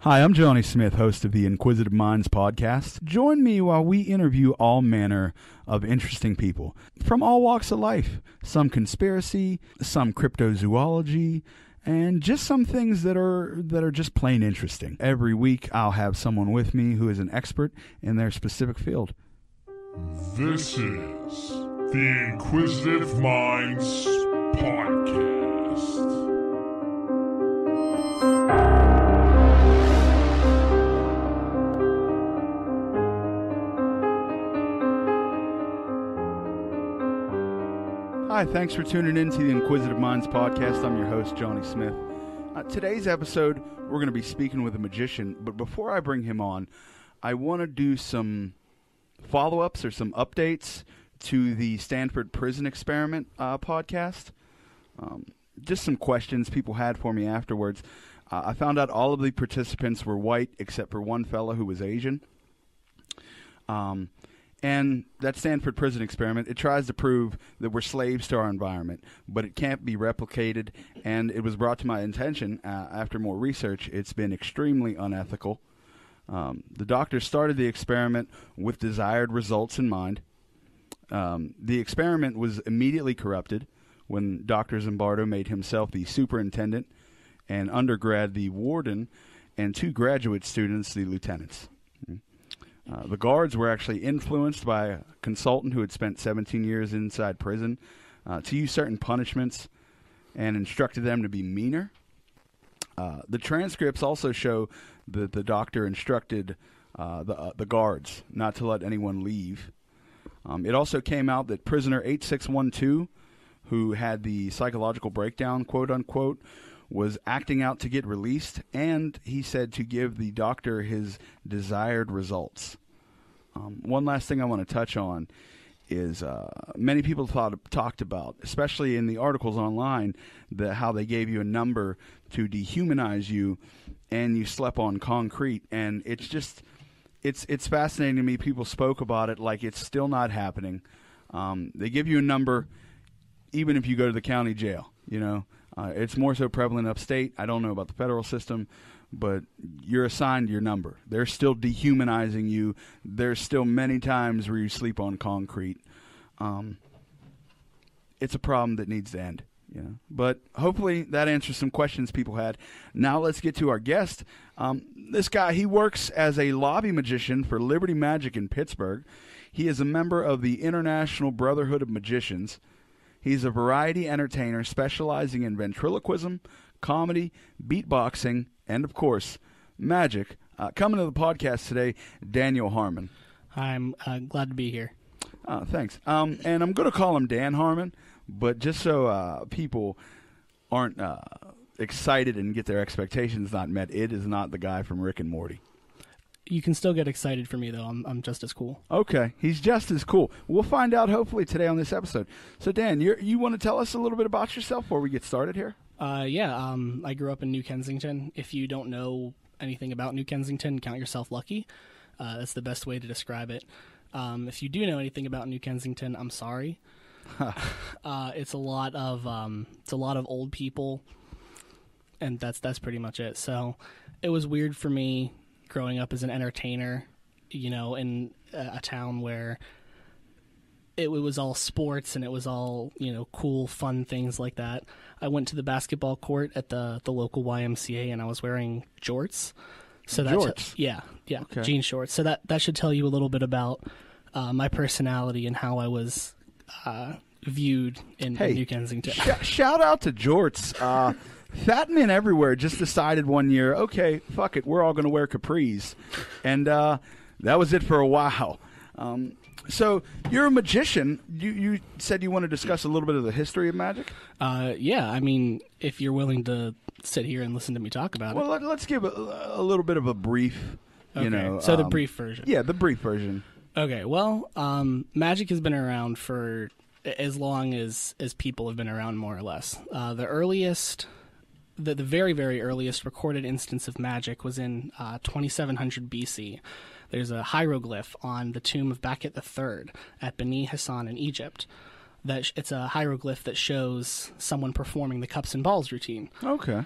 Hi, I'm Johnny Smith, host of the Inquisitive Minds podcast. Join me while we interview all manner of interesting people from all walks of life. Some conspiracy, some cryptozoology, and just some things that are just plain interesting. Every week, I'll have someone with me who is an expert in their specific field. This is the Inquisitive Minds podcast. Hi, thanks for tuning in to the Inquisitive Minds podcast. I'm your host, Johnny Smith. Today's episode, we're going to be speaking with a magician, but before I bring him on, I want to do some follow-ups or some updates to the Stanford Prison Experiment podcast. Just some questions people had for me afterwards. I found out all of the participants were white except for one fellow who was Asian. And that Stanford Prison Experiment, it tries to prove that we're slaves to our environment, but it can't be replicated, and it was brought to my attention after more research. It's been extremely unethical. The doctors started the experiment with desired results in mind. The experiment was immediately corrupted when Dr. Zimbardo made himself the superintendent and undergrad the warden and two graduate students the lieutenants. The guards were actually influenced by a consultant who had spent 17 years inside prison to use certain punishments and instructed them to be meaner. The transcripts also show that the doctor instructed the guards not to let anyone leave. It also came out that prisoner 8612, who had the psychological breakdown, quote-unquote, was acting out to get released, and he said to give the doctor his desired results. One last thing I want to touch on is many people talked about, especially in the articles online, how they gave you a number to dehumanize you, and you slept on concrete. And it's just, it's fascinating to me. People spoke about it like it's still not happening. They give you a number, even if you go to the county jail. You know, it's more so prevalent upstate. I don't know about the federal system, but you're assigned your number. They're still dehumanizing you. There's still many times where you sleep on concrete. It's a problem that needs to end. You know? But hopefully that answers some questions people had. Now let's get to our guest. This guy, he works as a lobby magician for Liberty Magic in Pittsburgh. He is a member of the International Brotherhood of Magicians. He's a variety entertainer specializing in ventriloquism, comedy, beatboxing, and, of course, magic. Coming to the podcast today, Daniel Harmon. Hi, I'm glad to be here. Thanks. And I'm going to call him Dan Harmon, but just so people aren't excited and get their expectations not met, it is not the guy from Rick and Morty. You can still get excited for me, though. I'm just as cool. Okay, he's just as cool. We'll find out hopefully today on this episode. So, Dan, you want to tell us a little bit about yourself before we get started here? I grew up in New Kensington. If you don't know anything about New Kensington, count yourself lucky. That's the best way to describe it. If you do know anything about New Kensington, I'm sorry. It's a lot of old people, and that's pretty much it. So it was weird for me growing up as an entertainer, you know, in a town where it was all sports and it was all, you know, cool, fun things like that. I went to the basketball court at the local YMCA and I was wearing jorts. So jorts? Yeah, okay. Jean shorts. So that should tell you a little bit about my personality and how I was viewed in New Kensington. Shout out to jorts. Fat men everywhere just decided one year, okay, fuck it, we're all going to wear capris. And that was it for a while. So you're a magician. You said you want to discuss a little bit of the history of magic? Yeah, I mean, if you're willing to sit here and listen to me talk about it. Well, let's give a little bit of a brief, So the brief version. Yeah, the brief version. Okay, well, magic has been around for as long as people have been around, more or less. The very, very earliest recorded instance of magic was in 2700 BC. There's a hieroglyph on the tomb of Bakit III at Beni Hassan in Egypt. It's a hieroglyph that shows someone performing the cups and balls routine. Okay.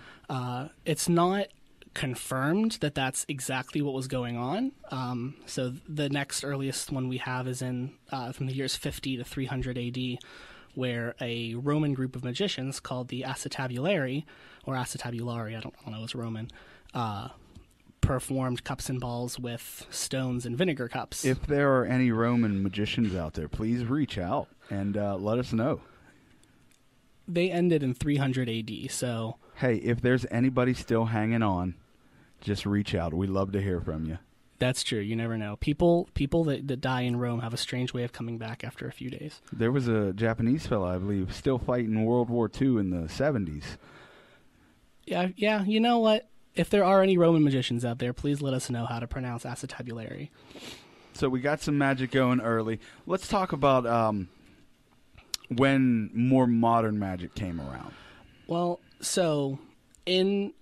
It's not confirmed that that's exactly what was going on. So the next earliest one we have is in from the years 50 to 300 AD, where a Roman group of magicians called the Acetabulari, or Acetabulari, I don't know, it's Roman, performed cups and balls with stones and vinegar cups. If there are any Roman magicians out there, please reach out and let us know. They ended in 300 AD, so... Hey, if there's anybody still hanging on, just reach out. We'd love to hear from you. That's true. You never know. People that die in Rome have a strange way of coming back after a few days. There was a Japanese fella, I believe, still fighting World War II in the 70s. Yeah. You know what? If there are any Roman magicians out there, please let us know how to pronounce acetabulary. So we got some magic going early. Let's talk about when more modern magic came around. Well, so it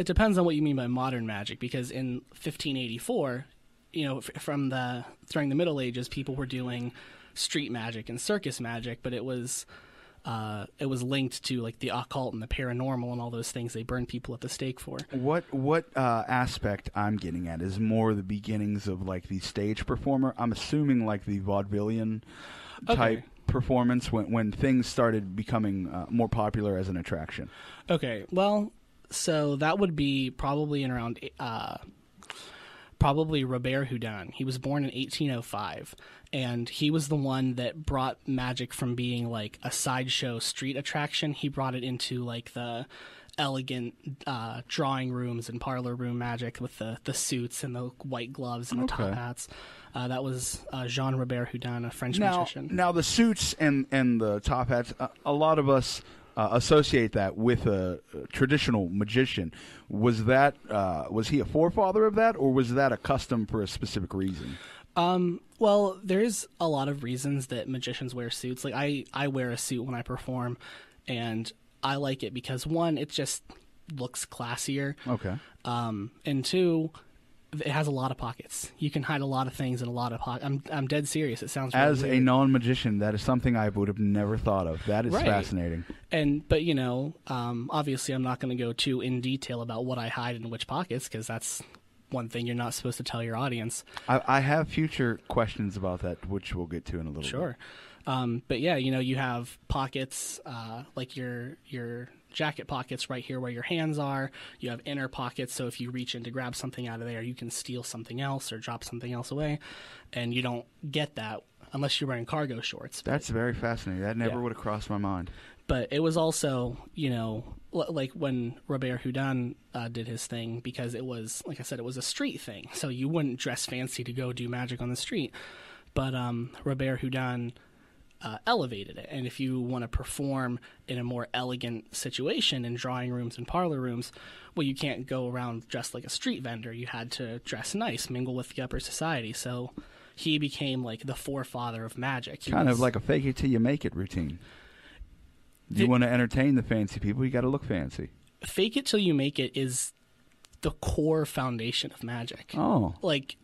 depends on what you mean by modern magic, because in 1584, during the Middle Ages, people were doing street magic and circus magic, but it was linked to like the occult and the paranormal and all those things they burned people at the stake for. What aspect I'm getting at is more the beginnings of like the stage performer. I'm assuming like the vaudevillian type performance when things started becoming more popular as an attraction. Okay, well, so that would be probably in around probably Robert Houdin. He was born in 1805, and he was the one that brought magic from being like a sideshow street attraction. He brought it into like the elegant drawing rooms and parlor room magic with the suits and the white gloves and the top hats. That was Jean-Robert Houdin, a French magician. Now, the suits and the top hats, a lot of us associate that with a traditional magician. Was he a forefather of that, or was that a custom for a specific reason? Well, there's a lot of reasons that magicians wear suits. Like I wear a suit when I perform, and I like it because, one, it just looks classier. Okay. And two, it has a lot of pockets. You can hide a lot of things in a lot of pockets. I'm dead serious. It sounds really As weird. a non-magician, that is something I would have never thought of. That is fascinating. But obviously I'm not going to go too in detail about what I hide in which pockets, because that's one thing you're not supposed to tell your audience. I have future questions about that, which we'll get to in a little bit. Sure. But yeah, you have pockets like your jacket pockets right here where your hands are. You have inner pockets, so if you reach in to grab something out of there, you can steal something else or drop something else away, and you don't get that unless you're wearing cargo shorts. That's very fascinating. That never would have crossed my mind. But it was also, like when Robert Houdin did his thing, because it was, like I said, it was a street thing, so you wouldn't dress fancy to go do magic on the street. But Robert Houdin elevated it, and if you want to perform in a more elegant situation in drawing rooms and parlor rooms, well, you can't go around dressed like a street vendor. You had to dress nice, mingle with the upper society. So he became like the forefather of magic. Kind of like a fake it till you make it routine. You want to entertain the fancy people, you got to look fancy. Fake it till you make it is the core foundation of magic. Oh, like,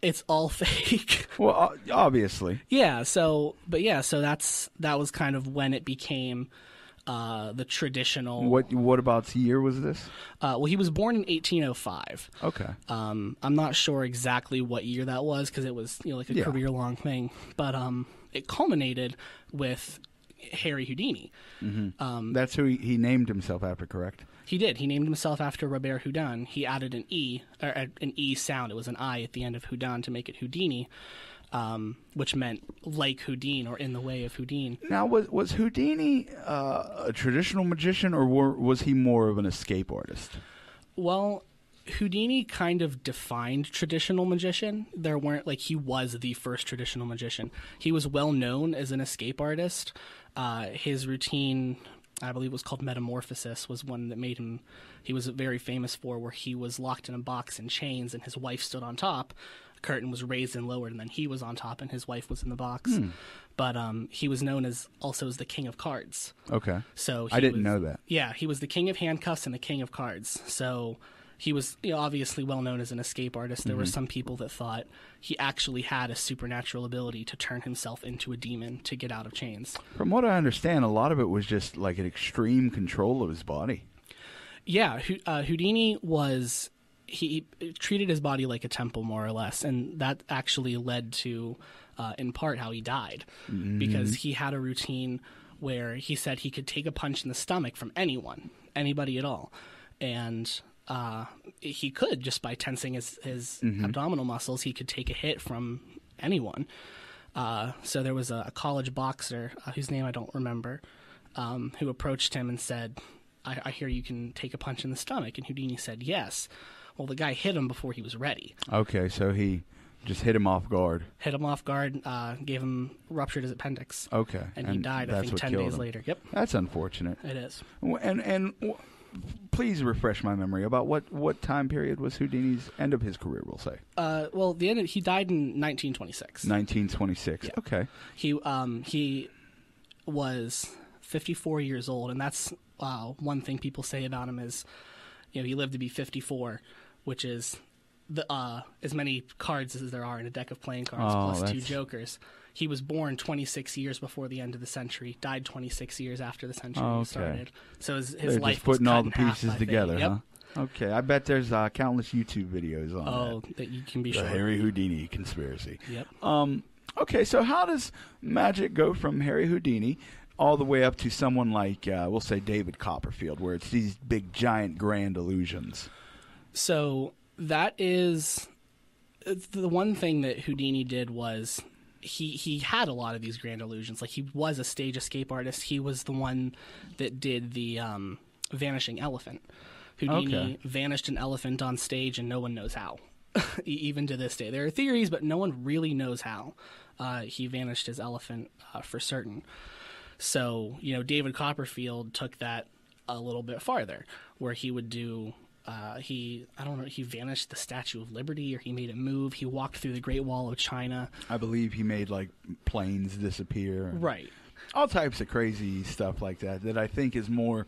it's all fake. Well, obviously. So that was kind of when it became the traditional. What about year was this? Well, he was born in 1805. Okay. I'm not sure exactly what year that was, because it was like a career-long thing. But it culminated with Harry Houdini. Mm-hmm. That's who he named himself after, correct? He did. He named himself after Robert Houdin. He added an E sound. It was an I at the end of Houdin to make it Houdini, which meant like Houdin or in the way of Houdin. Now, was Houdini a traditional magician, or was he more of an escape artist? Well, Houdini kind of defined traditional magician. There weren't, he was the first traditional magician. He was well known as an escape artist. His routine, I believe, was called Metamorphosis, was one that made him, he was very famous for, where he was locked in a box in chains and his wife stood on top. A curtain was raised and lowered, and then he was on top and his wife was in the box. But he was known also as the King of Cards. Okay. So I didn't know that. Yeah, he was the King of Handcuffs and the King of Cards. So he was obviously well known as an escape artist. There were some people that thought he actually had a supernatural ability to turn himself into a demon to get out of chains. From what I understand, a lot of it was just like an extreme control of his body. Yeah, Houdini was he treated his body like a temple, more or less, and that actually led to, in part, how he died, because he had a routine where he said he could take a punch in the stomach from anybody at all, and he could, just by tensing his abdominal muscles, he could take a hit from anyone. So there was a college boxer whose name I don't remember, who approached him and said, I hear you can take a punch in the stomach. And Houdini said yes. Well, the guy hit him before he was ready. Okay, so he just hit him off guard. Ruptured his appendix. Okay. And he died, I think, 10 days later. Yep. That's unfortunate. It is. And please refresh my memory about what time period was Houdini's end of his career, we'll say. Well, he died in 1926. 1926. Yeah. Okay. He was 54 years old, and that's one thing people say about him is, he lived to be 54, which is as many cards as there are in a deck of playing cards, plus 2 jokers. He was born 26 years before the end of the century, died 26 years after the century started. So his life just putting was cut all the in half, pieces I think. together, Yep. huh? Okay, I bet there's countless YouTube videos on that you can be the sure. Harry Houdini conspiracy. Yep. Okay, so how does magic go from Harry Houdini all the way up to someone like, we'll say, David Copperfield, where it's these big, giant, grand illusions? So that is the one thing that Houdini did was he had a lot of these grand illusions. Like, he was a stage escape artist. He was the one that did the vanishing elephant. Houdini vanished an elephant on stage, and no one knows how. Even to this day, there are theories, but no one really knows how he vanished his elephant for certain. So, David Copperfield took that a little bit farther, where he would do, he vanished the Statue of Liberty, or he made it move. He walked through the Great Wall of China. I believe he made, planes disappear. Right. All types of crazy stuff like that I think is more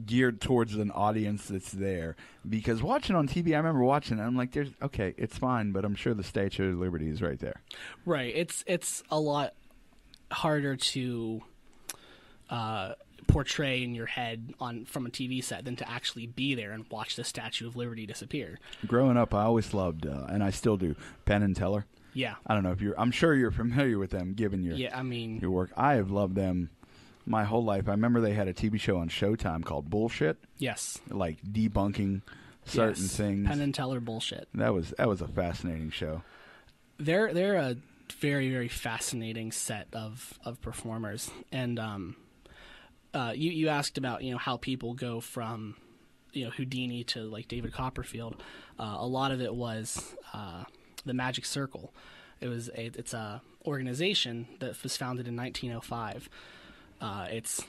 geared towards an audience that's there. Because watching on TV, I remember watching it, I'm like, it's fine, but I'm sure the Statue of Liberty is right there. Right. It's a lot harder to portray in your head from a TV set than to actually be there and watch the Statue of Liberty disappear. Growing up, I always loved, and I still do, Penn and Teller. Yeah. I don't know if I'm sure you're familiar with them, given your work. I have loved them my whole life. I remember they had a TV show on Showtime called Bullshit. Yes. Like debunking certain things. Penn and Teller Bullshit. That was a fascinating show. They're a very, very fascinating set of performers. And you asked about how people go from Houdini to David Copperfield. A lot of it was the Magic Circle. It's a organization that was founded in 1905. It's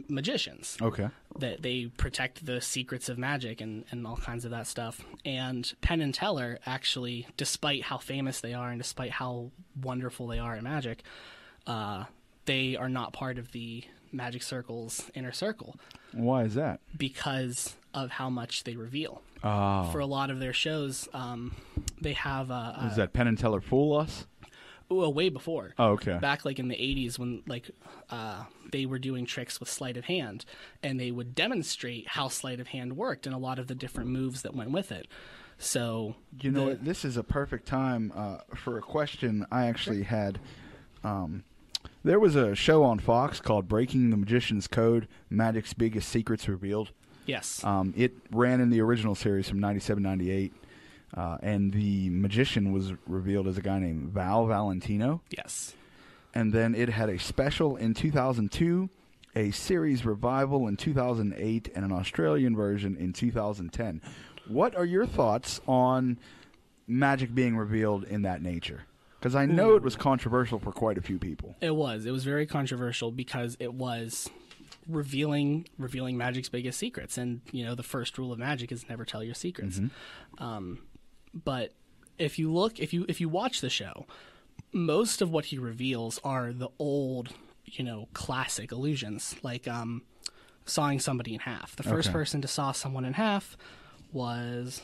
magicians. Okay. That they protect the secrets of magic and all kinds of that stuff. And Penn and Teller actually, despite how famous they are and despite how wonderful they are at magic, they are not part of the Magic Circle's inner circle. Why is that? Because of how much they reveal. Oh. For a lot of their shows, they have... Does that Penn and Teller fool us? Well, way before. Oh, okay. Back in the 80s when they were doing tricks with sleight of hand, and they would demonstrate how sleight of hand worked and a lot of the different moves that went with it. So this is a perfect time for a question I actually had. There was a show on Fox called Breaking the Magician's Code, Magic's Biggest Secrets Revealed. Yes. It ran in the original series from 97-98. And the magician was revealed as a guy named Val Valentino. Yes. And then it had a special in 2002, a series revival in 2008, and an Australian version in 2010. What are your thoughts on magic being revealed in that nature? Because I know it was controversial for quite a few people. It was. It was very controversial because it was revealing magic's biggest secrets. And, the first rule of magic is never tell your secrets. Mm-hmm. But if you watch the show, most of what he reveals are the old, classic illusions, like sawing somebody in half. The first person to saw someone in half was,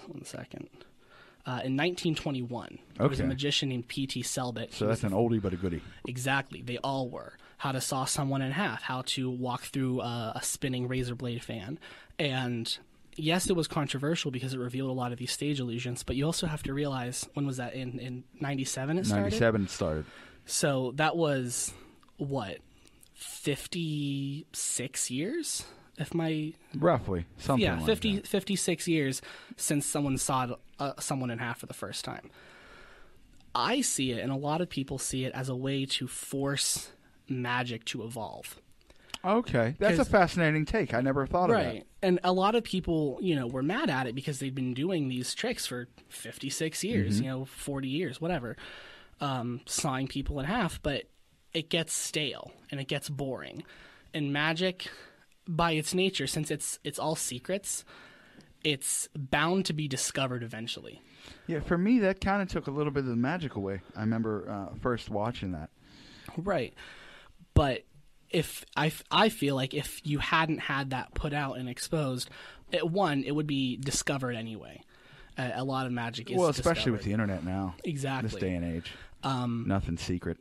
in 1921. There was a Okay. magician named P.T. Selbit. So that's an oldie but a goodie. Exactly. They all were. How to saw someone in half, how to walk through a spinning razor blade fan. And yes, it was controversial because it revealed a lot of these stage illusions, but you also have to realize, when was that? In 97 it started? 97 it started. So that was, what, 56 years? Roughly. Something like 56 years since someone saw someone in half for the first time. I see it, and a lot of people see it, as a way to force magic to evolve. Okay. That's a fascinating take. I never thought of that. Right. And a lot of people, were mad at it because they'd been doing these tricks for 56 years, 40 years, whatever, sawing people in half, but it gets stale and it gets boring. And magic, by its nature, since it's all secrets, it's bound to be discovered eventually. Yeah, for me, that kind of took a little bit of the magic away. I remember first watching that. Right. But if I feel like if you hadn't had that put out and exposed, it would be discovered anyway. A lot of magic is especially with discovered. the internet now. Exactly. This day and age. Nothing's secret.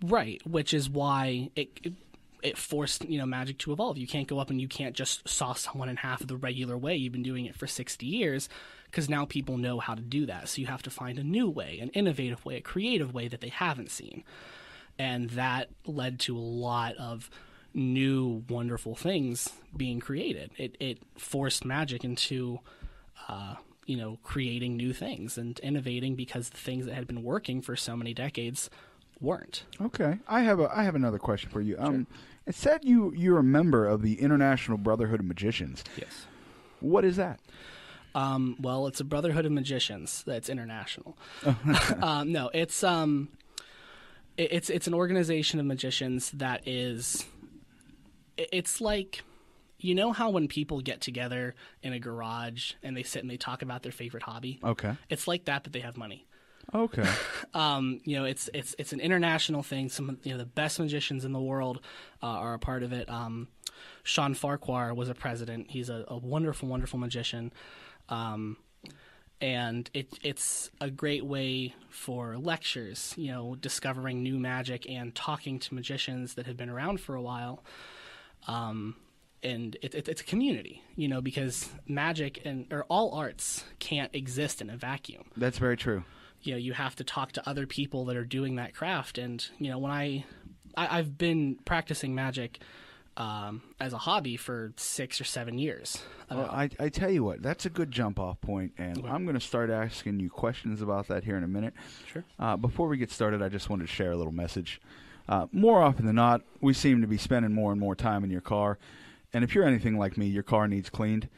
Right, which is why it forced magic to evolve. You can't go up and you can't just saw someone in half the regular way. You've been doing it for 60 years because now people know how to do that. So you have to find a new way, an innovative way, a creative way that they haven't seen. And that led to a lot of new wonderful things being created. It forced magic into creating new things and innovating, because the things that had been working for so many decades weren't. Okay. I have another question for you. Sure. It said you're a member of the International Brotherhood of Magicians. Yes. What is that? Well, it's a Brotherhood of Magicians that's international. No, it's an organization of magicians that is. It's like, how when people get together in a garage and they sit and they talk about their favorite hobby. Okay. It's like that, but they have money. Okay. It's an international thing. Some of the best magicians in the world are a part of it. Sean Farquhar was a president. He's a wonderful, wonderful magician. And it's a great way for lectures, discovering new magic and talking to magicians that have been around for a while. And it's a community, because magic or all arts can't exist in a vacuum. That's very true. You have to talk to other people that are doing that craft. And, when I've been practicing magic as a hobby for 6 or 7 years. Well, I tell you what, that's a good jump-off point, and Okay. I'm going to start asking you questions about that here in a minute. Sure. Before we get started, I just wanted to share a little message. More often than not, we seem to be spending more and more time in your car, and if you're anything like me, your car needs cleaned.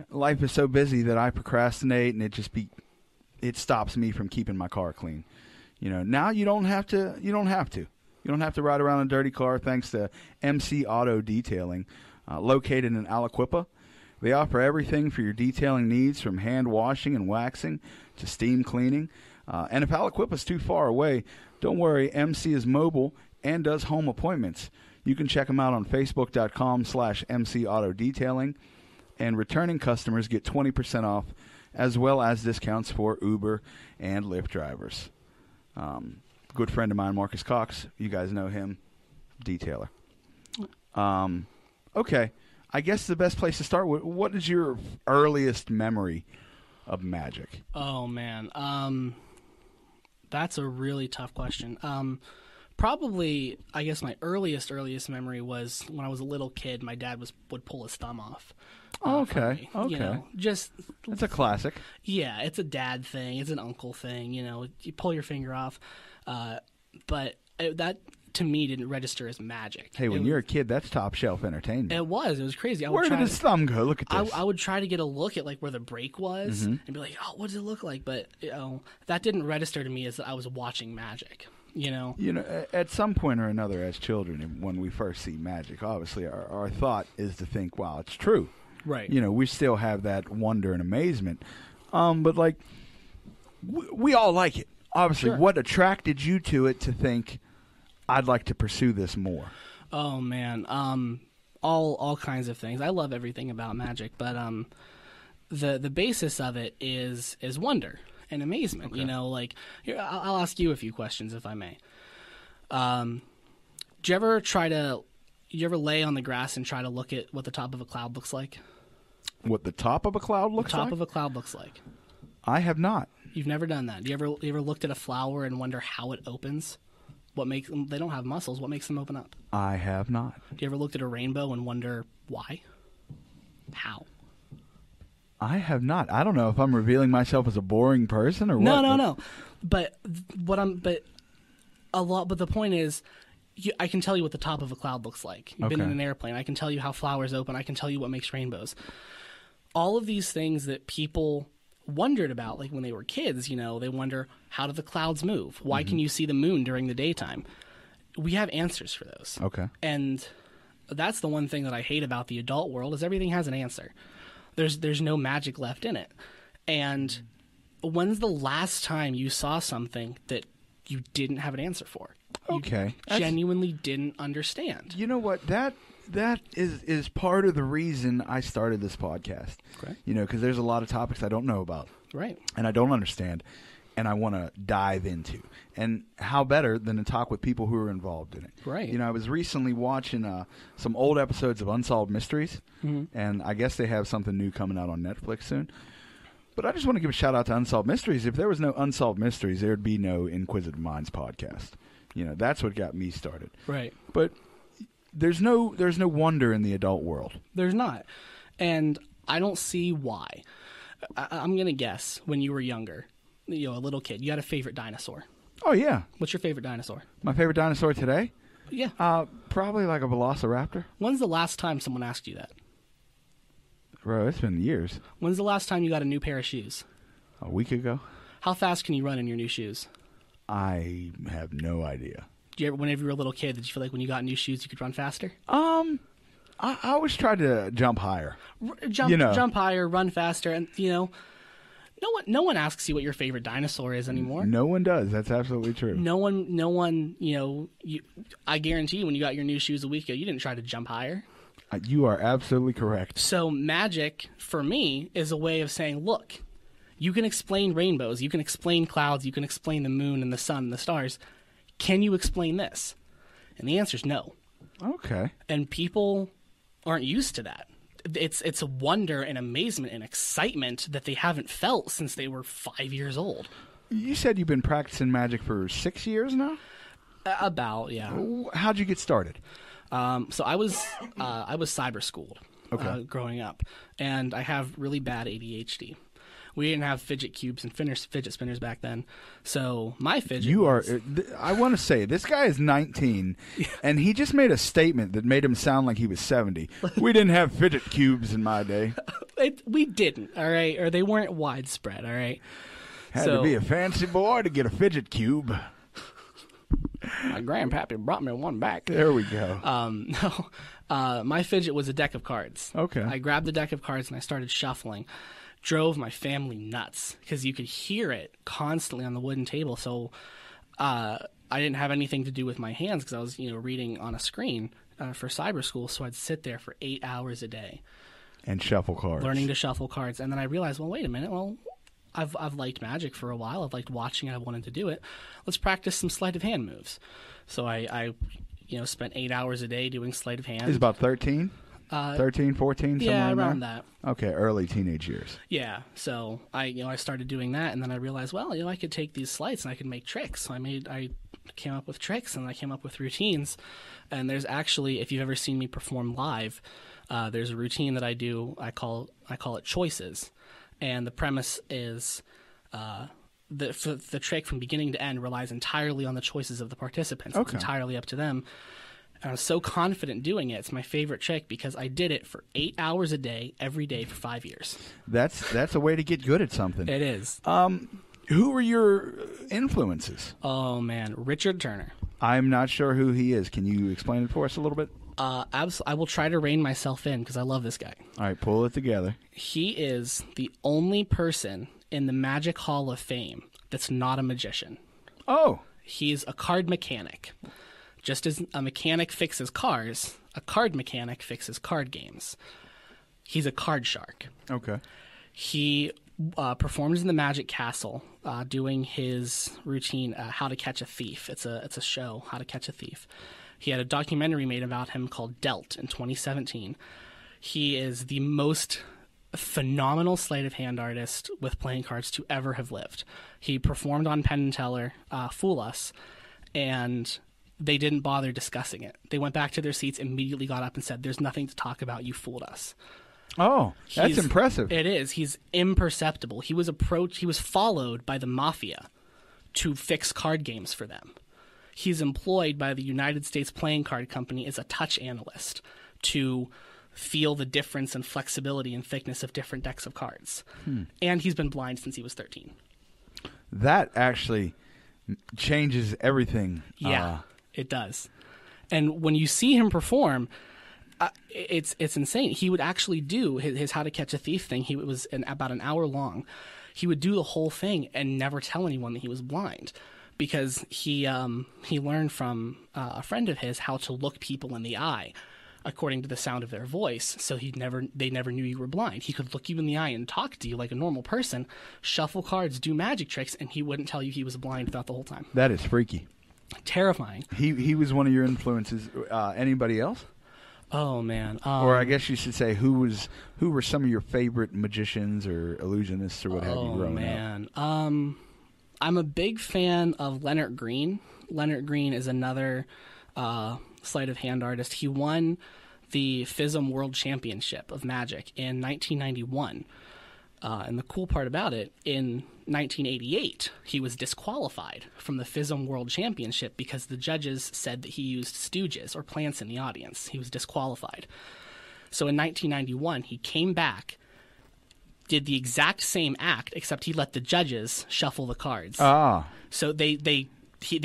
Life is so busy that I procrastinate, and it stops me from keeping my car clean. Now you don't have to. You don't have to ride around in a dirty car thanks to MC Auto Detailing, located in Aliquippa. They offer everything for your detailing needs, from hand washing and waxing to steam cleaning. And if Aliquippa's too far away, don't worry, MC is mobile and does home appointments. You can check them out on Facebook.com/MC Auto Detailing, and returning customers get 20% off, as well as discounts for Uber and Lyft drivers. Good friend of mine, Marcus Cox, you guys know him, detailer. Okay, I guess the best place to start with, what is your earliest memory of magic? Oh, man. That's a really tough question. Probably, I guess my earliest memory was when I was a little kid. My dad would pull his thumb off. Okay, for me. okay. Just That's a classic. yeah, it's a dad thing. It's an uncle thing. You pull your finger off. But that to me didn't register as magic. Hey, when you're a kid, that's top shelf entertainment. It was crazy. Where did his thumb go? Look at this. I would try to get a look at where the break was and be like, oh, what does it look like? But that didn't register to me as that I was watching magic. At some point or another, as children, when we first see magic, obviously our thought is to think, wow, it's true. Right. We still have that wonder and amazement. But we all like it. Obviously, Sure. What attracted you to it to think, I'd like to pursue this more? Oh man, all kinds of things. I love everything about magic, but the basis of it is wonder. and amazement. Okay. You know, like here, I'll ask you a few questions if I may. Do you ever lay on the grass and try to look at what the top of a cloud looks like? What the top of a cloud looks The top like? of a cloud looks like. I have not. You've never done that. You ever looked at a flower and wonder how it opens? What makes them? They don't have muscles. What makes them open up? I have not. Do you ever looked at a rainbow and wonder why? How? I have not. I don't know if I'm revealing myself as a boring person or what. No. But the point is, I can tell you what the top of a cloud looks like. You've been in Okay. an airplane. I can tell you how flowers open. I can tell you what makes rainbows. All of these things that people wondered about, like when they were kids, you know, they wonder, how do the clouds move? Why can you see the moon during the daytime? We have answers for those. Okay. And that's the one thing that I hate about the adult world is everything has an answer. There's no magic left in it. And when's the last time you saw something that you didn't have an answer for? Okay. You genuinely didn't understand. You know what? That is part of the reason I started this podcast. Okay. You know, because there's a lot of topics I don't know about Right. and I don't understand and I want to dive into. And how better than to talk with people who are involved in it? Right. You know, I was recently watching some old episodes of Unsolved Mysteries, and I guess they have something new coming out on Netflix soon. But I just want to give a shout out to Unsolved Mysteries. If there was no Unsolved Mysteries, there would be no Inquisitive Minds podcast. You know, that's what got me started. Right. But there's no wonder in the adult world. There's not. And I don't see why. I'm going to guess when you were younger, you know, a little kid, you had a favorite dinosaur. Oh, yeah. What's your favorite dinosaur? My favorite dinosaur today? Yeah. Probably like a velociraptor. When's the last time someone asked you that? Bro, it's been years. When's the last time you got a new pair of shoes? A week ago? How fast can you run in your new shoes? I have no idea. Do you ever, whenever you were a little kid, did you feel like when you got new shoes you could run faster? I always tried to jump higher. Jump higher, run faster, and you know, no one asks you what your favorite dinosaur is anymore. No one does. That's absolutely true. No one. You know, I guarantee you, when you got your new shoes a week ago, you didn't try to jump higher. You are absolutely correct. So magic for me is a way of saying, look, you can explain rainbows, you can explain clouds, you can explain the moon and the sun and the stars. Can you explain this? And the answer is no. Okay. And people aren't used to that. It's a wonder and amazement and excitement that they haven't felt since they were 5 years old. You said you've been practicing magic for 6 years now? About, yeah. How'd you get started? So I was cyber schooled growing up, and I have really bad ADHD. We didn't have fidget cubes and fidget spinners back then, so my fidget. I want to say this guy is 19, and he just made a statement that made him sound like he was 70. We didn't have fidget cubes in my day. We didn't, all right, or they weren't widespread, all right. Had to be a fancy boy to get a fidget cube. My grandpappy brought me one back. There we go. My fidget was a deck of cards. Okay. I grabbed the deck of cards and I started shuffling. Drove my family nuts because you could hear it constantly on the wooden table. So I didn't have anything to do with my hands because I was, reading on a screen for cyber school. So I'd sit there for 8 hours a day and shuffle cards, learning to shuffle cards. And then I realized, well, wait a minute. Well, I've liked magic for a while. I've liked watching it. I wanted to do it. Let's practice some sleight of hand moves. So I spent 8 hours a day doing sleight of hand. He's about 13? 13, 14, somewhere yeah, in around there? that. Okay, early teenage years. Yeah, so I started doing that, and then I realized, well, I could take these sleights and I could make tricks. So I came up with tricks and I came up with routines. And there's actually, if you've ever seen me perform live, there's a routine that I do. I call it choices, and the premise is the trick from beginning to end relies entirely on the choices of the participants. Okay. It's entirely up to them. And I was so confident doing it. It's my favorite trick because I did it for 8 hours a day, every day for 5 years. That's a way to get good at something. It is. Who were your influences? Oh, man. Richard Turner. I'm not sure who he is. Can you explain it for us a little bit? I will try to rein myself in because I love this guy. All right, pull it together. He is the only person in the Magic Hall of Fame that's not a magician. Oh. He's a card mechanic. Just as a mechanic fixes cars, a card mechanic fixes card games. He's a card shark. Okay. He performed in the Magic Castle, doing his routine, How to Catch a Thief. It's a show, How to Catch a Thief. He had a documentary made about him called Dealt in 2017. He is the most phenomenal sleight of hand artist with playing cards to ever have lived. He performed on Penn and Teller, Fool Us, and they didn't bother discussing it. They went back to their seats, immediately got up and said, "There's nothing to talk about. You fooled us." Oh, that's impressive. It is. He's imperceptible. He was followed by the mafia to fix card games for them. He's employed by the United States Playing Card Company as a touch analyst to feel the difference and flexibility and thickness of different decks of cards. And he's been blind since he was 13. That actually changes everything. Yeah, it does. And when you see him perform, it's insane. He would actually do his How to Catch a Thief thing. He was about an hour long. He would do the whole thing and never tell anyone that he was blind, because he learned from a friend of his how to look people in the eye according to the sound of their voice. So they never knew you were blind. He could look you in the eye and talk to you like a normal person, shuffle cards, do magic tricks, and he wouldn't tell you he was blind throughout the whole time. That is freaky. Terrifying. He was one of your influences. Anybody else? Oh man. Or I guess you should say who were some of your favorite magicians or illusionists or what have you growing up? Oh man. I'm a big fan of Leonard Green. Leonard Green is another sleight of hand artist. He won the FISM World Championship of Magic in 1991. And the cool part about it, in 1988, he was disqualified from the FISM World Championship because the judges said that he used stooges or plants in the audience. He was disqualified. So in 1991, he came back, did the exact same act, except he let the judges shuffle the cards. So they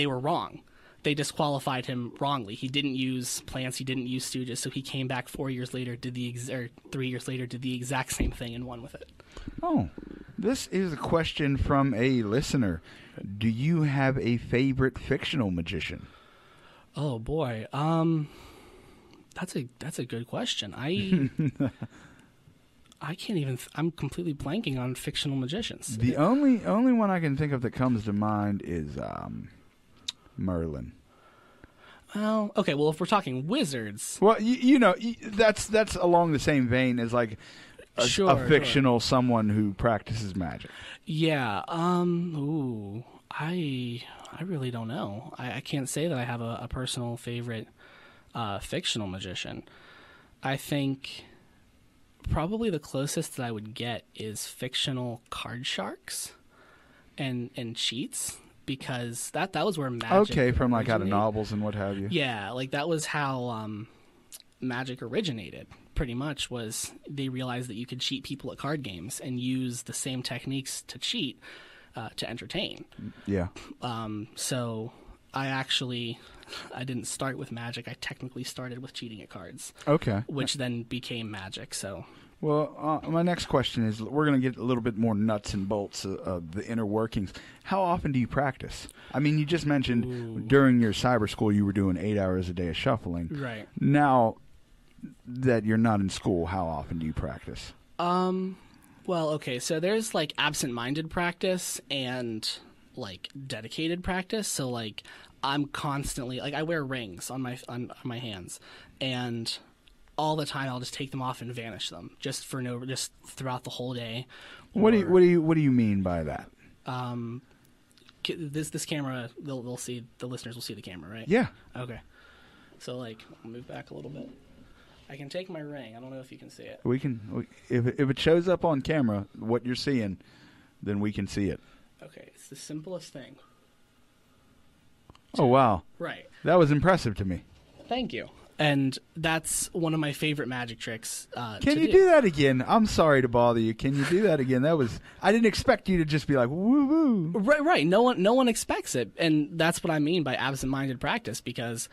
were wrong. They disqualified him wrongly. He didn't use plants. He didn't use stooges. So he came back 4 years later, 3 years later, did the exact same thing and won with it. Oh, this is a question from a listener. Do you have a favorite fictional magician? Oh boy, that's a good question. I can't even. I'm completely blanking on fictional magicians. The only one I can think of that comes to mind is Merlin. Well, okay. Well, if we're talking wizards, well, you know, that's along the same vein as like a fictional someone who practices magic. Yeah. Ooh. I really don't know. I can't say that I have a personal favorite fictional magician. I think probably the closest that I would get is fictional card sharks and cheats, because that was where magic from like out of novels and what have you. Yeah, like that was how magic originated. Pretty much was they realized that you could cheat people at card games and use the same techniques to cheat to entertain. Yeah. So I didn't start with magic. I technically started with cheating at cards. Okay. Which then became magic. So. Well, my next question is, we're going to get a little bit more nuts and bolts of the inner workings. How often do you practice? I mean, you just mentioned during your cyber school you were doing 8 hours a day of shuffling. Right. Now that you're not in school, how often do you practice? Well, okay, so there's like absent-minded practice and like dedicated practice. So like I'm constantly like I wear rings on my hands, and all the time I'll just take them off and vanish them just throughout the whole day. What do you mean by that? This camera, they'll see, the listeners will see the camera, right? Yeah. Okay. So like I'll move back a little bit. I can take my ring. I don't know if you can see it. If it shows up on camera what you're seeing, then we can see it. Okay, it's the simplest thing. Oh wow! Right. That was impressive to me. Thank you. And that's one of my favorite magic tricks. Can you do that again? I'm sorry to bother you. Can you do that again? I didn't expect you to just be like woo woo. Right. No one expects it, and that's what I mean by absent-minded practice, because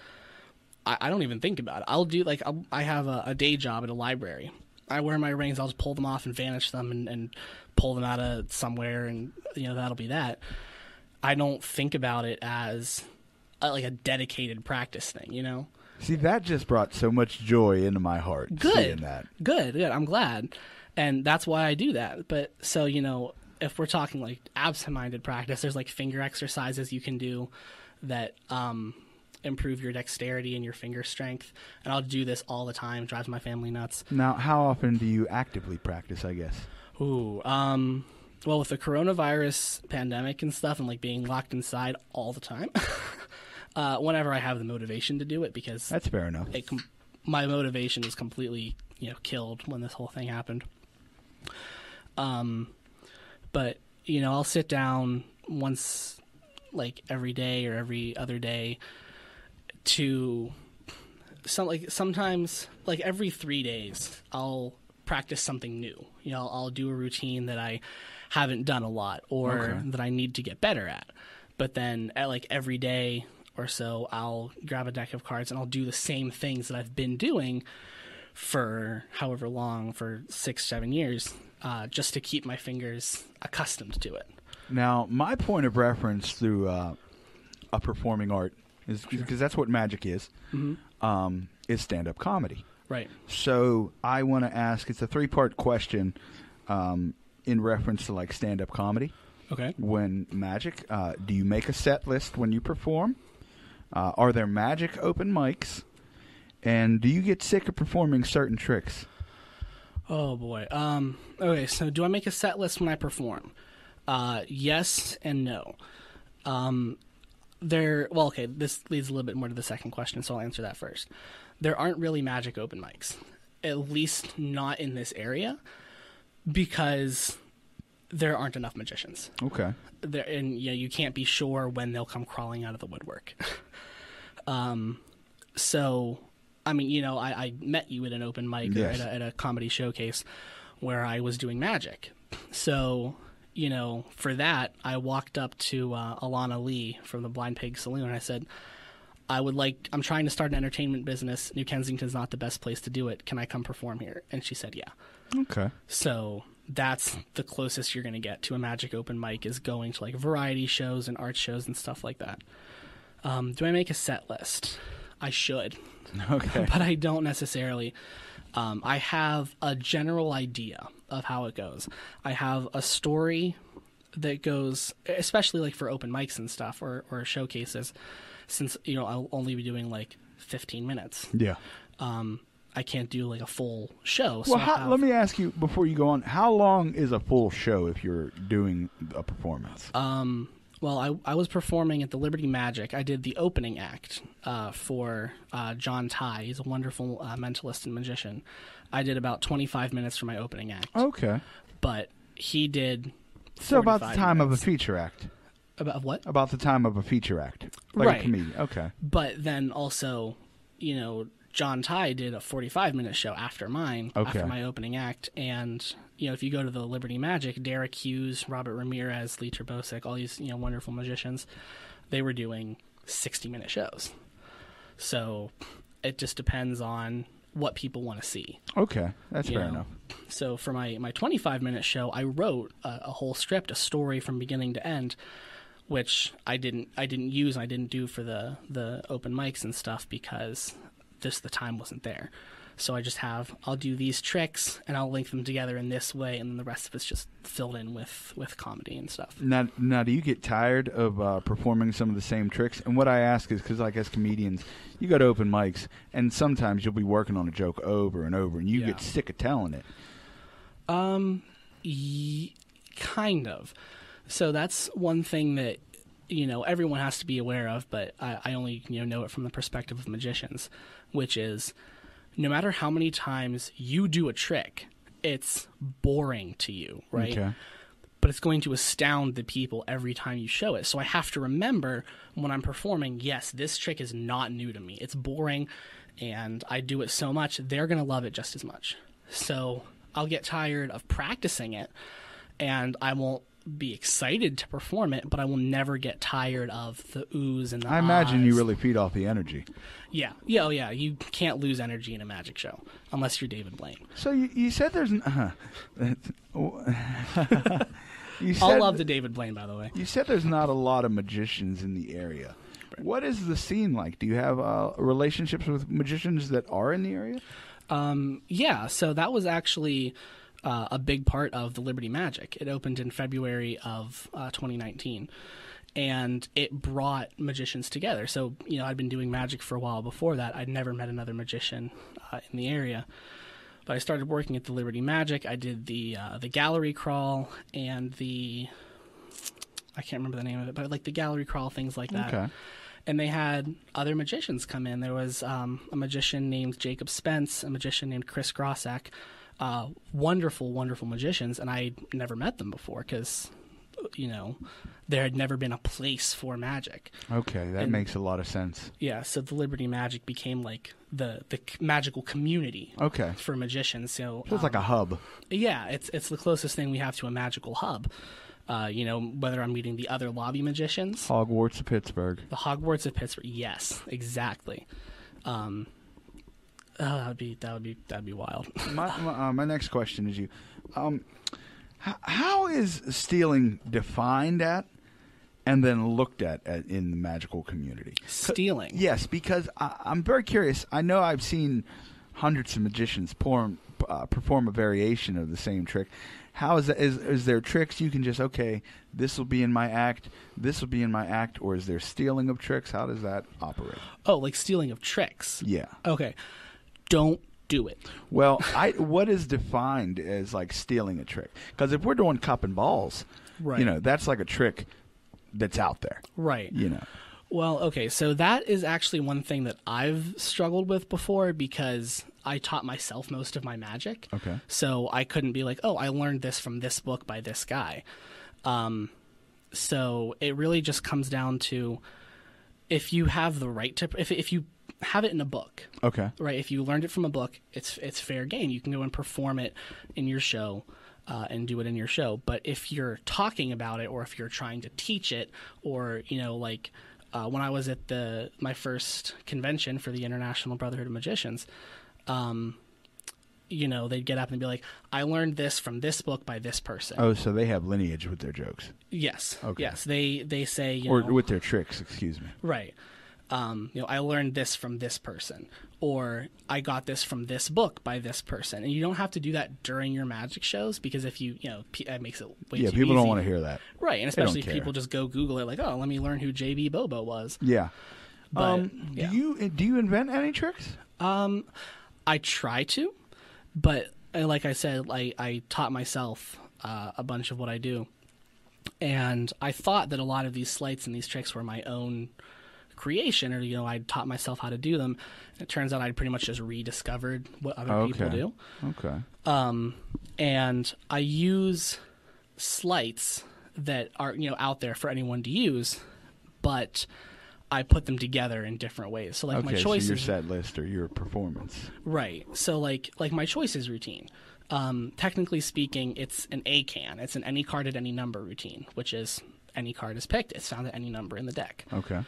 I don't even think about it. I'll do I have a day job at a library. I wear my rings. I'll just pull them off and vanish them and pull them out of somewhere, and that'll be that. I don't think about it as like a dedicated practice thing. See, that just brought so much joy into my heart. Good. Seeing that. Good. I'm glad. And that's why I do that. But so, if we're talking like absent-minded practice, there's like finger exercises you can do that improve your dexterity and your finger strength. And I'll do this all the time. It drives my family nuts. Now, how often do you actively practice, I guess? Ooh, well, with the coronavirus pandemic and stuff and like being locked inside all the time, whenever I have the motivation to do it, because That's fair enough. My motivation is completely, killed when this whole thing happened. But, I'll sit down once, like, every day or every other day to sometimes, like, every 3 days, I'll practice something new. I'll do a routine that I haven't done a lot or that I need to get better at. But then at, like, every day or so, I'll grab a deck of cards and I'll do the same things that I've been doing for however long, for 6-7 years, just to keep my fingers accustomed to it. Now, my point of reference through a performing art is because that's what magic is stand-up comedy. Right. So I want to ask, it's a 3-part question in reference to like stand-up comedy. Okay. When magic, do you make a set list when you perform? Are there magic open mics? And do you get sick of performing certain tricks? Oh, boy. Okay, so do I make a set list when I perform? Yes and no. This leads a little bit more to the second question, so I'll answer that first. There aren't really magic open mics, at least not in this area, because there aren't enough magicians. Okay. You can't be sure when they'll come crawling out of the woodwork. So, I mean, I met you at an open mic Yes. or at a comedy showcase where I was doing magic. So, for that, I walked up to Alana Lee from the Blind Pig Saloon, and I said, I'm trying to start an entertainment business. New Kensington's not the best place to do it. Can I come perform here? And she said, yeah. Okay. So that's the closest you're going to get to a magic open mic, is going to like variety shows and art shows and stuff like that. Do I make a set list? I should. Okay. But I don't necessarily. I have a general idea of how it goes. I have a story that goes, especially like for open mics and stuff or showcases, since I'll only be doing like 15 minutes. Yeah. I can't do like a full show. So Well, let me ask you before you go on, how long is a full show if you're doing a performance? Well, I was performing at the Liberty Magic. I did the opening act for John Ty. He's a wonderful mentalist and magician. I did about 25 minutes for my opening act. Okay. But he did So about the time minutes. of a feature act. About what? About the time of a feature act. Like Right. a comedian. Okay. But then also, John Ty did a 45-minute show after mine, after my opening act. And, if you go to the Liberty Magic, Derek Hughes, Robert Ramirez, Lee Terbosic, all these, wonderful magicians, they were doing 60-minute shows. So it just depends on what people want to see. Okay. That's fair enough. So for my 25-minute show, I wrote a whole script, a story from beginning to end, which I didn't use and I didn't do for the open mics and stuff because just the time wasn't there. So I'll do these tricks and I'll link them together in this way, and then the rest of it's just filled in with comedy and stuff. Now, do you get tired of performing some of the same tricks? And what I ask is because, like, as comedians, you go to open mics, and sometimes you'll be working on a joke over and over, and you get sick of telling it. Kind of. So that's one thing that, everyone has to be aware of, but I only, know it from the perspective of magicians, which is no matter how many times you do a trick, it's boring to you, right? Okay. But it's going to astound the people every time you show it. So I have to remember when I'm performing, yes, this trick is not new to me. It's boring, and I do it so much, they're going to love it just as much. So I'll get tired of practicing it, and I won't be excited to perform it, but I will never get tired of the oohs and the I imagine you ahs. really feed off the energy. Yeah. Oh, yeah. You can't lose energy in a magic show unless you're David Blaine. So you said there's... I'll love the David Blaine, by the way. You said there's not a lot of magicians in the area. Right. What is the scene like? Do you have relationships with magicians that are in the area? Yeah, so that was actually a big part of the Liberty Magic. It opened in February of 2019. And it brought magicians together. So, I'd been doing magic for a while before that. I'd never met another magician in the area. But I started working at the Liberty Magic. I did the gallery crawl and I can't remember the name of it, but like the gallery crawl, things like that. Okay. And they had other magicians come in. There was a magician named Jacob Spence, a magician named Chris Grossack. Wonderful, wonderful magicians. And I'd never met them before because, there had never been a place for magic. Okay, that makes a lot of sense. Yeah, so the Liberty Magic became like the magical community for magicians. So it's like a hub. Yeah, it's the closest thing we have to a magical hub. Whether I'm meeting the other lobby magicians. Hogwarts of Pittsburgh. The Hogwarts of Pittsburgh, yes, exactly. That'd be wild. My next question is how is stealing defined at and then looked at in the magical community? Stealing? Yes, because I'm very curious. I know I've seen hundreds of magicians perform a variation of the same trick. How is that? Is there tricks you can just, this will be in my act, this will be in my act, or is there stealing of tricks? How does that operate? Oh, like stealing of tricks? Yeah. Okay. Don't do it. Well, what is defined as like stealing a trick? Because if we're doing cup and balls, right, that's like a trick that's out there. Right. Well, okay, so that is actually one thing that I've struggled with before because I taught myself most of my magic. Okay. So I couldn't be like, I learned this from this book by this guy. So it really just comes down to if you have the right to, if you have it in a book. Okay. Right. If you learned it from a book, it's fair game. You can go and perform it in your show. And do it in your show. But if you're talking about it or if you're trying to teach it or, when I was at my first convention for the International Brotherhood of Magicians, they'd get up and be like, I learned this from this book by this person. Oh, so they have lineage with their jokes. Yes. Okay. Yes. They say, or with their tricks, excuse me. Right. I learned this from this person, or I got this from this book by this person. And you don't have to do that during your magic shows because if it makes it way too easy. People don't want to hear that. Right, and especially if people just go Google it like, let me learn who J.B. Bobo was. Yeah. But, do you invent any tricks? I try to, but like I said, I taught myself a bunch of what I do. And I thought that a lot of these sleights and these tricks were my own creation, or I'd taught myself how to do them. It turns out I'd pretty much just rediscovered what other people do. Okay. And I use sleights that are out there for anyone to use, but I put them together in different ways. So like my choices, so your set list or your performance. Right. So like my choices routine. Technically speaking, it's an A-can. It's an any card at any number routine, which is any card is picked. It's found at any number in the deck. Okay.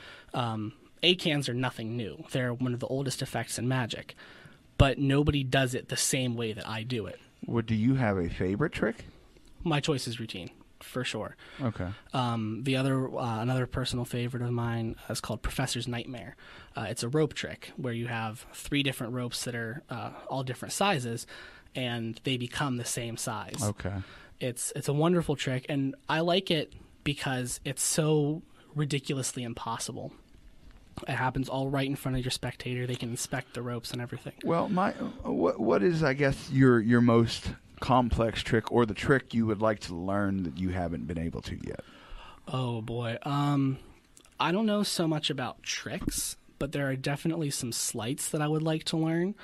A-cans are nothing new. They're one of the oldest effects in Magic, but nobody does it the same way that I do it. Well, do you have a favorite trick? My choices routine, for sure. Okay. Another personal favorite of mine is called Professor's Nightmare. It's a rope trick where you have 3 different ropes that are all different sizes, and they become the same size. Okay. It's a wonderful trick, and I like it because it's so ridiculously impossible. It happens all right in front of your spectator. They can inspect the ropes and everything. Well, what is, I guess, your most complex trick, or the trick you would like to learn that you haven't been able to yet? Oh boy, I don't know so much about tricks, but there are definitely some sleights that I would like to learn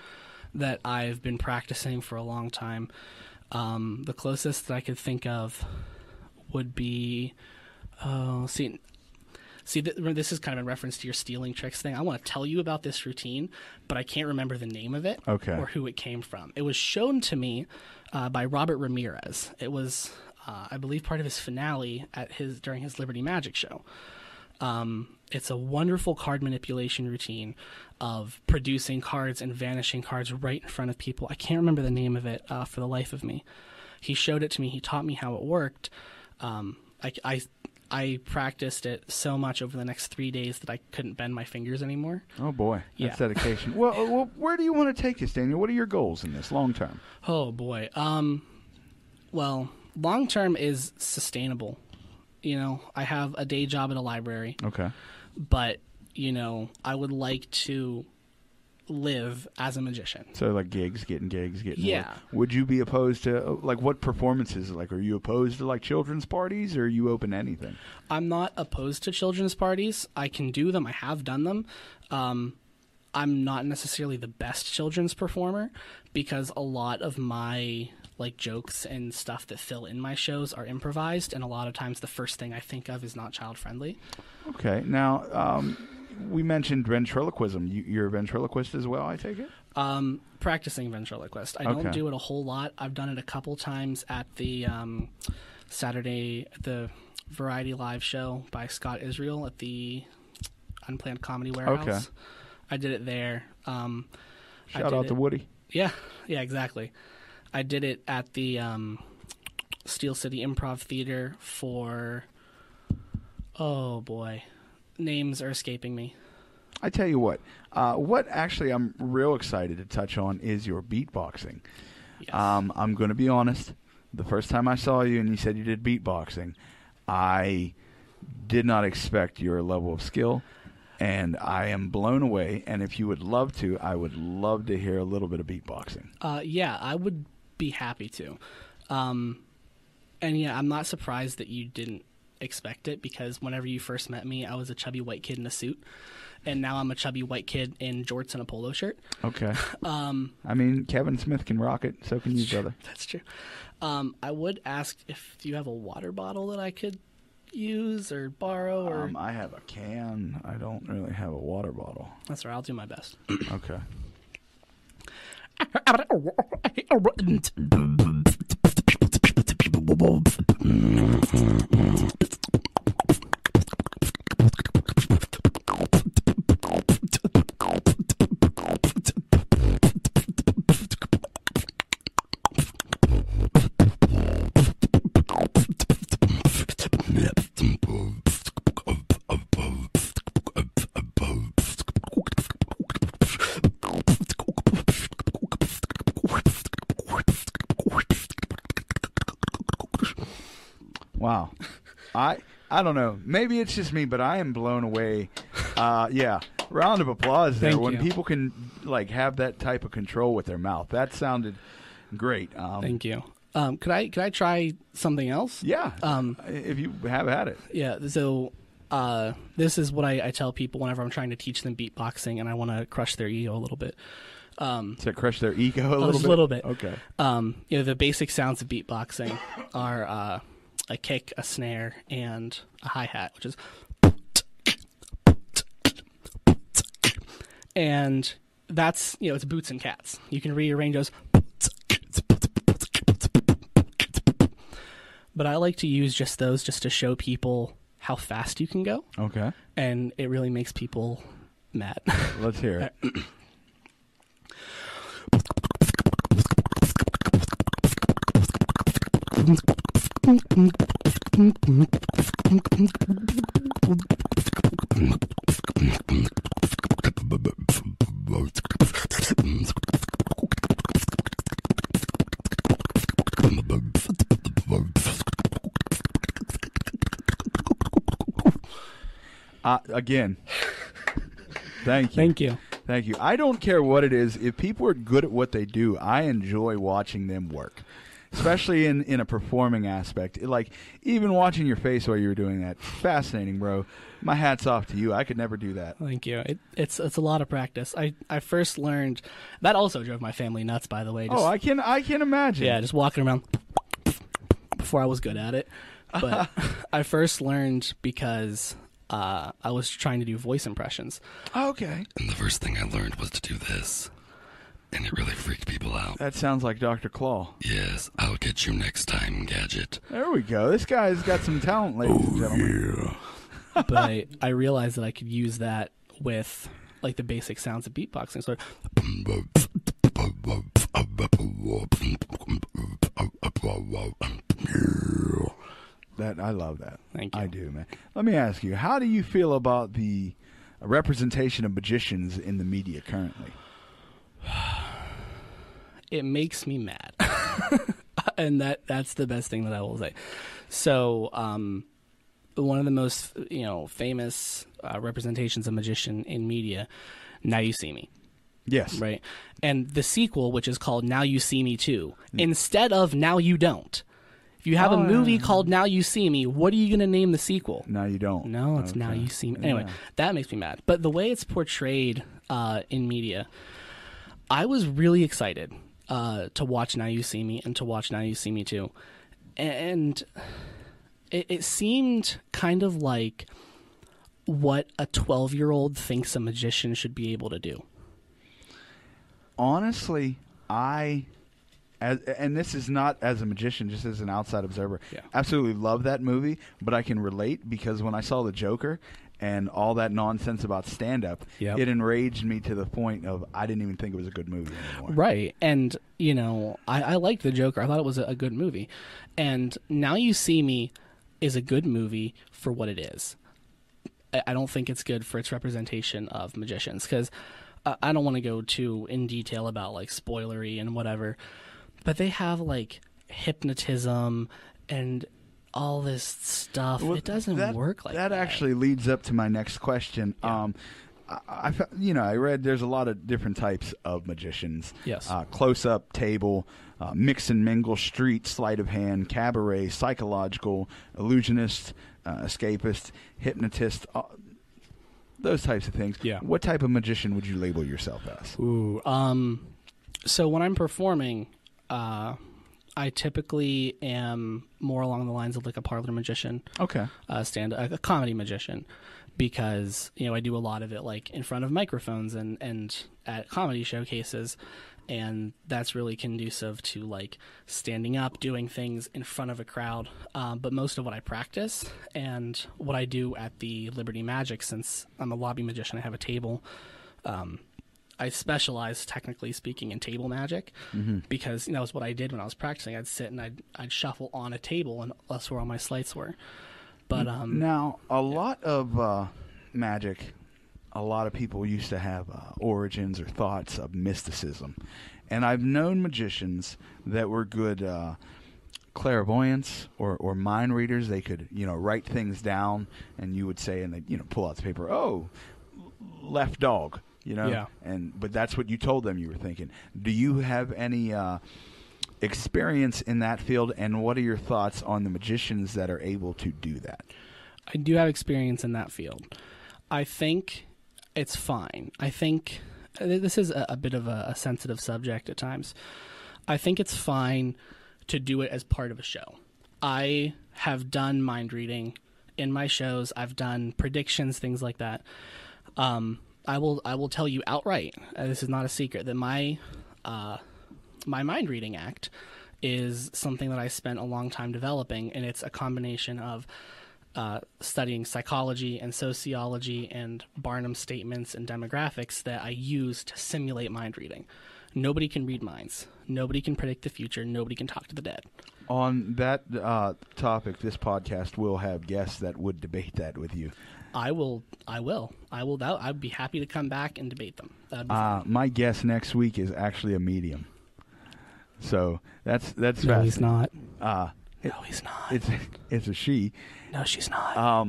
that I've been practicing for a long time. The closest that I could think of would be, this is kind of in reference to your stealing tricks thing. I want to tell you about this routine, but I can't remember the name of it or who it came from. It was shown to me by Robert Ramirez. It was, I believe, part of his finale during his Liberty Magic show. It's a wonderful card manipulation routine of producing cards and vanishing cards right in front of people. I can't remember the name of it for the life of me. He showed it to me. He taught me how it worked. I practiced it so much over the next 3 days that I couldn't bend my fingers anymore. Oh, boy. That's dedication. Well, where do you want to take this, Daniel? What are your goals in this long term? Oh, boy. Well, long term is sustainable. You know, I have a day job at a library. Okay. But, you know, I would like to live as a magician. So like getting gigs. Yeah. More. Would you be opposed to, like, what performances? Like, are you opposed to, like, children's parties, or are you open to anything? I'm not opposed to children's parties. I can do them. I have done them. I'm not necessarily the best children's performer because a lot of my like jokes and stuff that fill in my shows are improvised, and a lot of times the first thing I think of is not child friendly. Okay. Now, we mentioned ventriloquism. You're a ventriloquist as well, I take it? Practicing ventriloquist. I don't do it a whole lot. I've done it a couple times at the the Variety Live show by Scott Israel at the Unplanned Comedy Warehouse. Okay. I did it there. Shout out to Woody. Yeah, exactly. I did it at the Steel City Improv Theater for, oh boy, names are escaping me. I tell you what actually I'm real excited to touch on is your beatboxing. Yes. I'm going to be honest. The first time I saw you and you said you did beatboxing, I did not expect your level of skill, and I am blown away. And if you would love to, I would love to hear a little bit of beatboxing. Yeah, I would be happy to. And yeah, I'm not surprised that you didn't expect it, because whenever you first met me, I was a chubby white kid in a suit, and now I'm a chubby white kid in jorts and a polo shirt. Okay. I mean, Kevin Smith can rock it, so can you, brother. That's true. I would ask if you have a water bottle that I could use or borrow, or I have a can. I don't really have a water bottle. That's right, I'll do my best. Okay. Wow. I don't know. Maybe it's just me, but I am blown away. Yeah. Round of applause there. Thank when you. people can like have that type of control with their mouth. That sounded great. Thank you. Could I try something else? Yeah. If you have at it. Yeah. So this is what I tell people whenever I'm trying to teach them beatboxing and I want to crush their ego a little bit. To crush their ego a little bit? Just a little bit. Okay. You know, the basic sounds of beatboxing are a kick, a snare, and a hi-hat, which is... And that's, you know, it's boots and cats. You can rearrange those. But I like to use just those just to show people how fast you can go. Okay. And it really makes people mad. Let's hear it. Again, thank you. Thank you. Thank you. I don't care what it is. If people are good at what they do, I enjoy watching them work, especially in a performing aspect. Like, even watching your face while you were doing that, fascinating, bro. My hat's off to you. I could never do that. Thank you. It's a lot of practice. I first learned that also drove my family nuts. By the way. Just, I can imagine. Yeah, just walking around before I was good at it. But I first learned because I was trying to do voice impressions. Okay. And the first thing I learned was to do this. And it really freaked people out. That sounds like Dr. Claw. Yes, I'll get you next time, Gadget. There we go. This guy's got some talent, ladies and gentlemen. Yeah. But I realized that I could use that with like the basic sounds of beatboxing. So That I love that. Thank you. I do, man. Let me ask you, how do you feel about the representation of magicians in the media currently? it makes me mad. And that's the best thing that I will say. So, one of the most famous representations of magician in media, Now You See Me. Yes. Right. And the sequel, which is called Now You See Me Too, instead of Now You Don't. If you have a movie called Now You See Me, what are you going to name the sequel? Now You Don't. No, it's Now You See Me. Anyway, that makes me mad. But the way it's portrayed in media, I was really excited to watch Now You See Me and to watch Now You See Me Too. And it seemed kind of like what a 12-year-old thinks a magician should be able to do. Honestly, and this is not as a magician, just as an outside observer, absolutely love that movie, but I can relate because when I saw The Joker and all that nonsense about stand-up, it enraged me to the point of I didn't even think it was a good movie anymore. Right, and, I liked The Joker. I thought it was a good movie. And Now You See Me is a good movie for what it is. I don't think it's good for its representation of magicians, because I don't want to go too in detail about, spoilery and whatever, but they have, hypnotism and all this stuff. Well, it doesn't work like that. That actually leads up to my next question. Yeah. I read there's a lot of different types of magicians. Yes. Close-up, table, mix and mingle, street, sleight of hand, cabaret, psychological, illusionist, escapist, hypnotist, those types of things. Yeah. What type of magician would you label yourself as? Ooh. So when I'm performing, I typically am more along the lines of a parlor magician. Okay. A comedy magician, because I do a lot of it in front of microphones and at comedy showcases, and that's really conducive to standing up, doing things in front of a crowd. But most of what I practice and what I do at the Liberty Magic, since I'm a lobby magician, I have a table. I specialize, technically speaking, in table magic, because that was what I did when I was practicing. I'd sit and I'd shuffle on a table, and that's where all my sleights were. But now a lot of magic, a lot of people used to have origins or thoughts of mysticism, and I've known magicians that were good clairvoyants or mind readers. They could write things down, and you would say, and they pull out the paper. Oh, left dog. Yeah. But that's what you told them you were thinking. Do you have any experience in that field, and what are your thoughts on the magicians that are able to do that? I do have experience in that field. I think it's fine. I think this is a bit of a sensitive subject at times. I think it's fine to do it as part of a show. I have done mind reading in my shows. I've done predictions, things like that. I will tell you outright, this is not a secret, that my mind reading act is something that I spent a long time developing, and it's a combination of studying psychology and sociology and Barnum statements and demographics that I use to simulate mind reading. Nobody can read minds. Nobody can predict the future. Nobody can talk to the dead. On that topic, this podcast will have guests that would debate that with you. I will. I'd be happy to come back and debate them. My guest next week is actually a medium. So that's No, he's not. No, he's not. It's a she. No, she's not.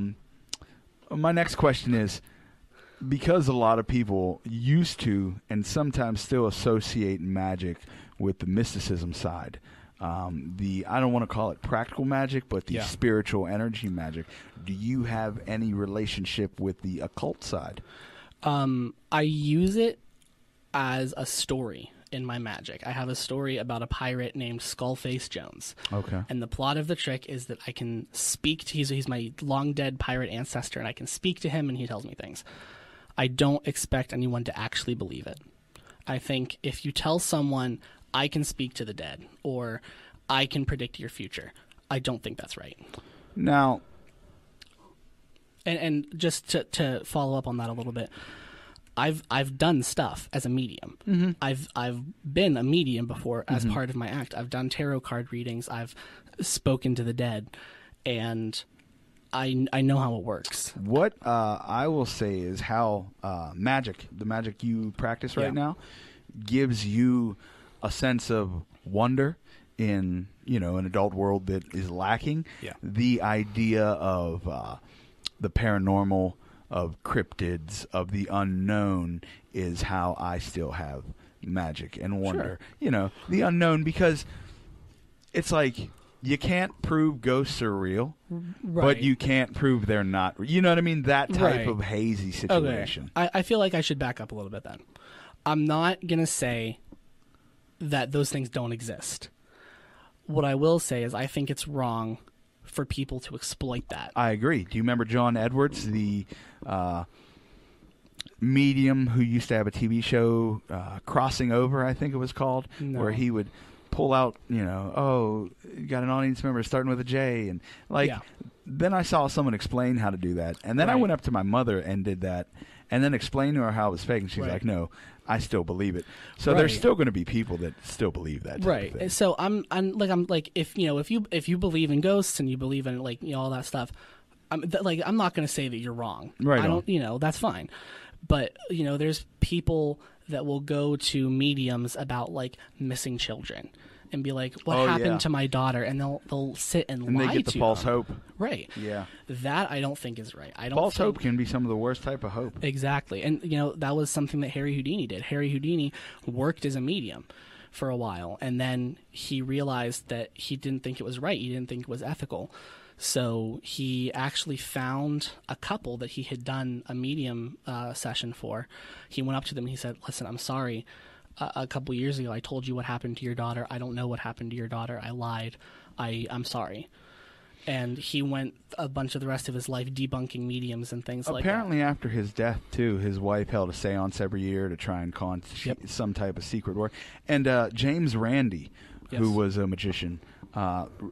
My next question is, because a lot of people used to and sometimes still associate magic with the mysticism side, I don't want to call it practical magic, but the spiritual energy magic. Do you have any relationship with the occult side? I use it as a story in my magic. I have a story about a pirate named Skullface Jones. Okay. And the plot of the trick is that I can speak to he's my long dead pirate ancestor, and I can speak to him and he tells me things. I don't expect anyone to actually believe it. I think if you tell someone I can speak to the dead or I can predict your future, I don't think that's right. Now, and just to follow up on that a little bit, I've done stuff as a medium. Mm-hmm. I've been a medium before as part of my act. I've done tarot card readings. I've spoken to the dead, and I know how it works. What I will say is how the magic you practice right now, gives you a sense of wonder in an adult world that is lacking. Yeah. The idea of the paranormal, of cryptids, of the unknown is how I still have magic and wonder. Sure. The unknown, because it's like you can't prove ghosts are real, but you can't prove they're not. You know what I mean? That type of hazy situation. Okay. I feel like I should back up a little bit then. I'm not going to say that those things don't exist. What I will say is I think it's wrong for people to exploit that. I agree. Do you remember John Edwards, the medium who used to have a TV show, Crossing Over, I think it was called, where he would pull out, you got an audience member starting with a J, and then I saw someone explain how to do that, and then I went up to my mother and did that, and then explained to her how it was fake, and she's like, no, I still believe it. So there's still going to be people that still believe that type of thing. So I'm like if you believe in ghosts and you believe in all that stuff, I'm not going to say that you're wrong. Right. I don't that's fine. But there's people that will go to mediums about missing children and be like, what happened to my daughter? And they'll sit and lie to them. And they get the false hope. Right. Yeah. That I don't think is right. False hope can be some of the worst type of hope. Exactly. And, that was something that Harry Houdini did. Harry Houdini worked as a medium for a while, and then he realized that he didn't think it was right. He didn't think it was ethical. So he actually found a couple that he had done a medium session for. He went up to them and he said, listen, I'm sorry. A couple years ago, I told you what happened to your daughter. I don't know what happened to your daughter. I lied. I'm sorry. And he went a bunch of the rest of his life debunking mediums and things like that. Apparently, after his death, too, his wife held a seance every year to try and con some type of secret work. And James Randi, who was a magician,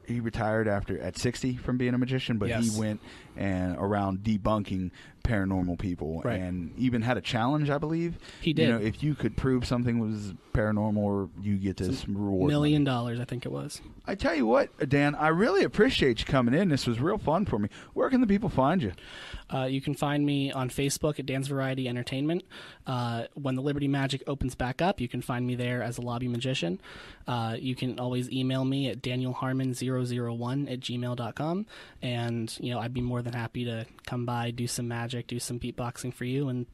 he retired at 60 from being a magician, but he went around debunking paranormal people and even had a challenge, I believe. He did. If you could prove something was paranormal, you get this reward. $1 million, I think it was. I tell you what, Dan, I really appreciate you coming in. This was real fun for me. Where can the people find you? You can find me on Facebook at Dan's Variety Entertainment. When the Liberty Magic opens back up, you can find me there as a lobby magician. You can always email me at danielharmon001@gmail.com, and I'd be more than happy to come by, do some magic, do some beatboxing for you, and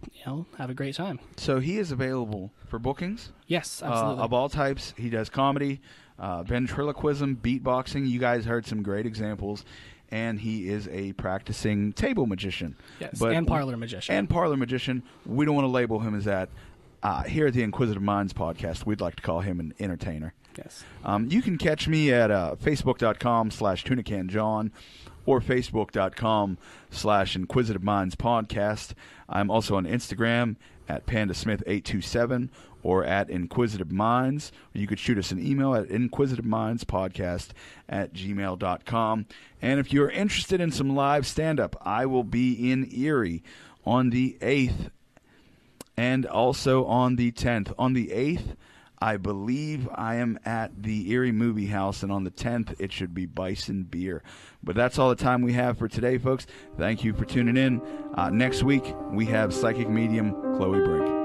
have a great time. So he is available for bookings? Yes, absolutely. Of all types. He does comedy, ventriloquism, beatboxing. You guys heard some great examples. And he is a practicing table magician. Yes, and parlor magician. We don't want to label him as that. Here at the Inquisitive Minds podcast, we'd like to call him an entertainer. Yes. You can catch me at facebook.com/tunicanjohn or facebook.com/Inquisitive Minds podcast. I'm also on Instagram at pandasmith827 or at Inquisitive Minds. You could shoot us an email at inquisitivemindspodcast@gmail.com. And if you're interested in some live stand-up, I will be in Erie on the 8th and also on the 10th. On the 8th, I believe I am at the Erie Movie House, and on the 10th, it should be Bison Beer. But that's all the time we have for today, folks. Thank you for tuning in. Next week, we have psychic medium Chloe Brink.